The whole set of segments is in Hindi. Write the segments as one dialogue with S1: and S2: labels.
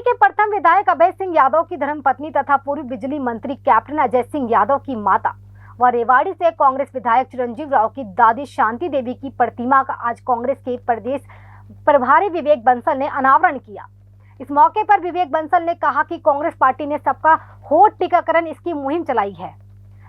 S1: के प्रथम विधायक अभय सिंह यादव की धर्मपत्नी तथा पूर्व बिजली मंत्री कैप्टन अजय सिंह यादव की माता व रेवाड़ी से कांग्रेस विधायक चिरंजीव राव की दादी शांति देवी की प्रतिमा का आज कांग्रेस के प्रदेश प्रभारी विवेक बंसल ने अनावरण किया। इस मौके पर विवेक बंसल ने कहा कि कांग्रेस पार्टी ने सबका होठ टीकाकरण इसकी मुहिम चलाई है।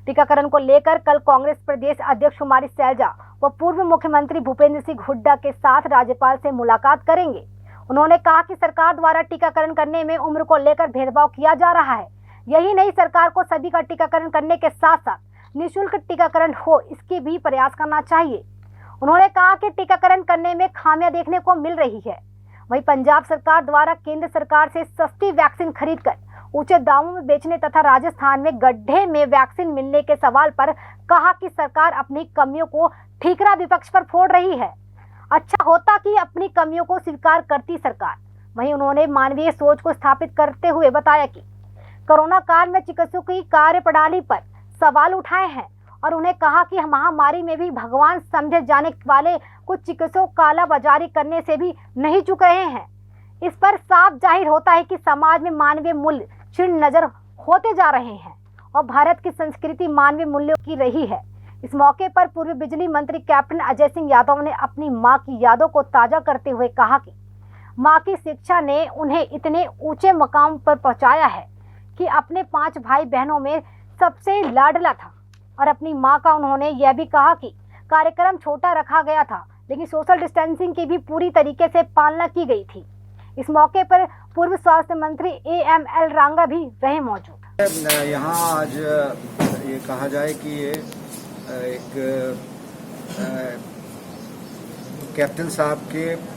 S1: टीकाकरण को लेकर कल कांग्रेस प्रदेश अध्यक्ष कुमारी सैलजा व पूर्व मुख्यमंत्री भूपेंद्र सिंह हुड्डा के साथ राज्यपाल से मुलाकात करेंगे। उन्होंने कहा कि सरकार द्वारा टीकाकरण करने में उम्र को लेकर भेदभाव किया जा रहा है। यही नहीं, सरकार को सभी का टीकाकरण करने के साथ साथ निःशुल्क टीकाकरण हो, इसकी भी प्रयास करना चाहिए। उन्होंने कहा कि टीकाकरण करने में खामियां देखने को मिल रही है। वहीं पंजाब सरकार द्वारा केंद्र सरकार से सस्ती वैक्सीन खरीदकर ऊंचे दामों में बेचने तथा राजस्थान में गड्ढे में वैक्सीन मिलने के सवाल पर कहा कि सरकार अपनी कमियों को ठीकरा विपक्ष पर फोड़ रही है। अच्छा होता कि अपनी कमियों को स्वीकार करती सरकार। वहीं उन्होंने मानवीय सोच को स्थापित करते हुए बताया कि कोरोना काल में चिकित्सकों की कार्य प्रणाली पर सवाल उठाए हैं और उन्हें कहा कि महामारी में भी भगवान समझे जाने वाले कुछ चिकित्सक कालाबाजारी करने से भी नहीं चूक रहे हैं। इस पर साफ जाहिर होता है कि समाज में मानवीय मूल्य क्षीण नजर होते जा रहे हैं और भारत की संस्कृति मानवीय मूल्यों की रही है। इस मौके पर पूर्व बिजली मंत्री कैप्टन अजय सिंह यादव ने अपनी मां की यादों को ताजा करते हुए कहा कि मां की शिक्षा ने उन्हें इतने ऊंचे मकाम पर पहुंचाया है कि अपने 5 भाई बहनों में सबसे लाडला था। और अपनी मां का उन्होंने यह भी कहा कि कार्यक्रम छोटा रखा गया था, लेकिन सोशल डिस्टेंसिंग की भी पूरी तरीके से पालना की गई थी। इस मौके पर पूर्व स्वास्थ्य मंत्री AML रांगा भी रहे मौजूद।
S2: यहाँ आज ये कहा जाए कि ये एक कैप्टन साहब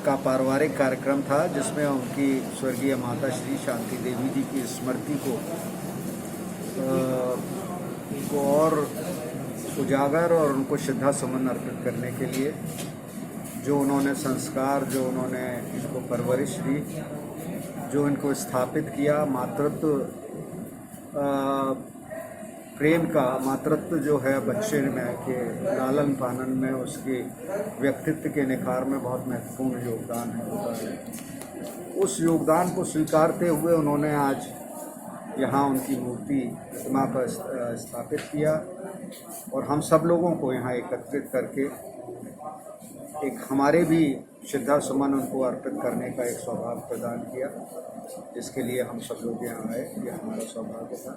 S2: का पारिवारिक कार्यक्रम था, जिसमें उनकी स्वर्गीय माता श्री शांति देवी जी की स्मृति को और उजागर और उनको श्रद्धा सुमन अर्पित करने के लिए जो उन्होंने संस्कार, जो उन्होंने इनको परवरिश दी, जो इनको स्थापित किया, मातृत्व प्रेम का, मातृत्व जो है बच्चे में के लालन पालन में, उसके व्यक्तित्व के निखार में बहुत महत्वपूर्ण योगदान है। उस योगदान को स्वीकारते हुए उन्होंने आज यहाँ उनकी मूर्ति प्रतिमा पर स्थापित किया और हम सब लोगों को यहाँ एकत्रित करके एक हमारे भी श्रद्धा सुमन उनको अर्पित करने का एक सौभाग्य प्रदान किया, जिसके लिए हम सब लोग यहाँ आए। ये हमारा सौभाग्य था।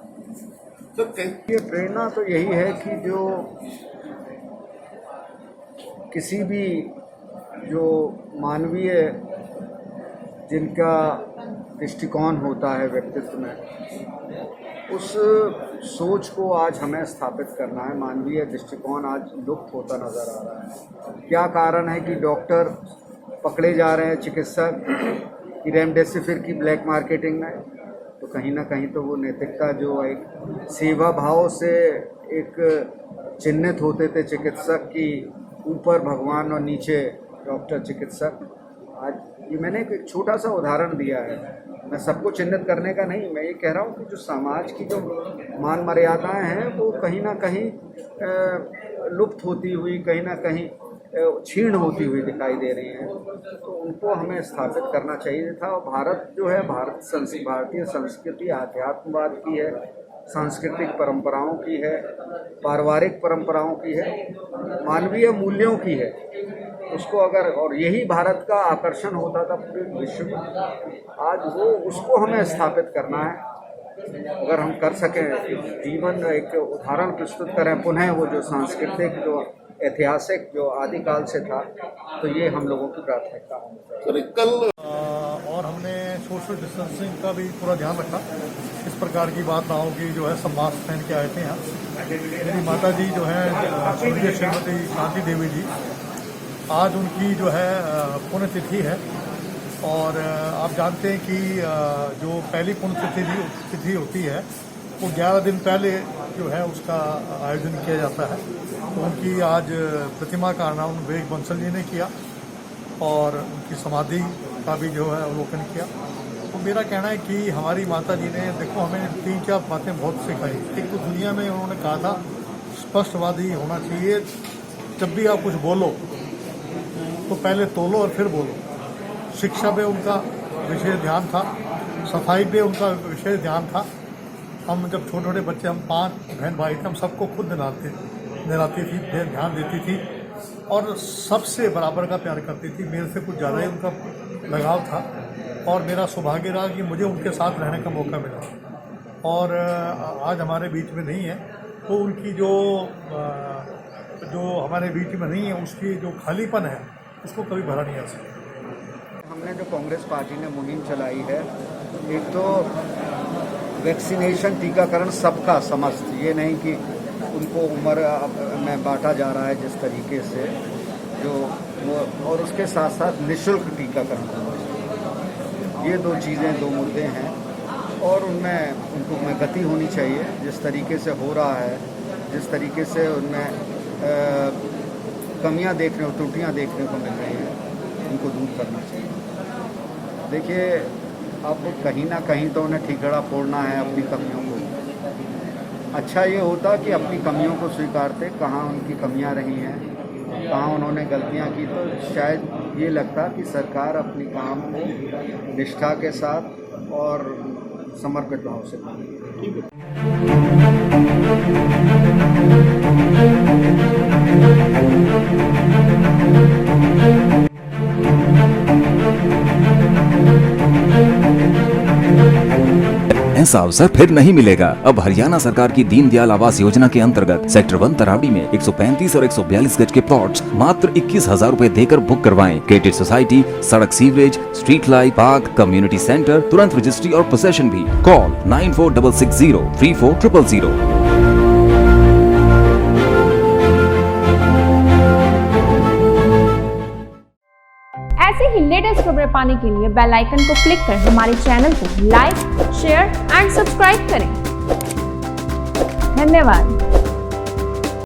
S2: तो ये प्रेरणा तो यही है कि जो किसी भी जो मानवीय जिनका दृष्टिकोण होता है व्यक्तित्व में, उस सोच को आज हमें स्थापित करना है। मानवीय दृष्टिकोण आज लुप्त होता नज़र आ रहा है। क्या कारण है कि डॉक्टर पकड़े जा रहे हैं, चिकित्सक की रेमडेसिविर की ब्लैक मार्केटिंग में? तो कहीं ना कहीं तो वो नैतिकता जो एक सेवा भाव से एक चिन्हित होते थे चिकित्सक की, ऊपर भगवान और नीचे डॉक्टर चिकित्सक। आज ये मैंने एक छोटा सा उदाहरण दिया है, मैं सबको चिन्हित करने का नहीं, मैं ये कह रहा हूँ कि जो समाज की जो मान मर्यादाएं हैं वो कहीं ना कहीं लुप्त होती हुई, कहीं ना कहीं क्षीण होती हुई दिखाई दे रही हैं। तो उनको हमें स्थापित करना चाहिए था। और भारत जो है, भारतीय संस्कृति आध्यात्मवाद की है, सांस्कृतिक परंपराओं की है, पारिवारिक परंपराओं की है, मानवीय मूल्यों की है। उसको अगर, और यही भारत का आकर्षण होता था पूरे विश्व में, आज वो उसको हमें स्थापित करना है। अगर हम कर सकें, जीवन एक उदाहरण प्रस्तुत करें पुनः, वो जो सांस्कृतिक, जो ऐतिहासिक, जो आदिकाल से था, तो ये हम लोगों की प्राथमिकता है।
S3: कल और हमने सोशल डिस्टेंसिंग का भी पूरा ध्यान रखा, इस प्रकार की बात ना हो कि जो है सब मास्क पहन के आए थे यहाँ। मेरी माता जी जो है स्वर्गीय श्रीमती शांति देवी जी, आज उनकी जो है पुण्यतिथि है। और आप जानते हैं कि जो पहली पुण्यतिथि होती है वो 11 दिन पहले जो है उसका आयोजन किया जाता है। तो उनकी आज प्रतिमा का अनावरण विवेक बंसल जी ने किया और उनकी समाधि का भी जो है अवलोकन किया। तो मेरा कहना है कि हमारी माता जी ने, देखो, हमें 3-4 बातें बहुत सिखाई। एक तो दुनिया में उन्होंने कहा था स्पष्टवादी होना चाहिए, जब भी आप कुछ बोलो तो पहले तोलो और फिर बोलो। शिक्षा में उनका विशेष ध्यान था, सफाई पे उनका विशेष ध्यान था। हम जब छोटे छोटे बच्चे, हम 5 बहन भाई थे, हम सबको खुद नहलाती थी, ध्यान देती थी और सबसे बराबर का प्यार करती थी। मेरे से कुछ ज़्यादा ही उनका लगाव था और मेरा सौभाग्य रहा कि मुझे उनके साथ रहने का मौका मिला। और आज हमारे बीच में नहीं है, तो उनकी जो हमारे बीच में नहीं है, उसकी जो खालीपन है उसको कभी भरा नहीं जा सकता।
S2: हमने जो कांग्रेस पार्टी ने मुहिम चलाई है, एक तो वैक्सीनेशन, टीकाकरण सबका समस्त, ये नहीं कि उनको उम्र में बांटा जा रहा है जिस तरीके से जो वो, और उसके साथ साथ निःशुल्क टीकाकरण। ये 2 चीज़ें, 2 मुद्दे हैं और उनमें गति होनी चाहिए। जिस तरीके से हो रहा है, जिस तरीके से उनमें कमियां त्रुटियां देखने को मिल रही हैं, उनको दूर करना चाहिए। देखिए, अब कहीं ना कहीं तो उन्हें ठिकाना फोड़ना है अपनी कमियों को। अच्छा ये होता कि अपनी कमियों को स्वीकारते, कहाँ उनकी कमियां रही हैं, कहाँ उन्होंने गलतियां की, तो शायद ये लगता कि सरकार अपनी काम को निष्ठा के साथ और समर्पित भाव से करेगी।
S4: ऐसा अवसर फिर नहीं मिलेगा। अब हरियाणा सरकार की दीनदयाल आवास योजना के अंतर्गत सेक्टर 1 तरावड़ी में 135 और 142 गज के प्लॉट्स मात्र 21,000 रुपए देकर बुक करवाएं। क्रेडिट सोसाइटी, सड़क, sewerage, street light, park, community centre, तुरंत रजिस्ट्री और पोसेशन भी। कॉल 9466034000।
S5: ऐसे ही लेटेस्ट खबरें पाने के लिए बेल आइकन को क्लिक कर हमारे चैनल को लाइक, शेयर एंड सब्सक्राइब करें। धन्यवाद।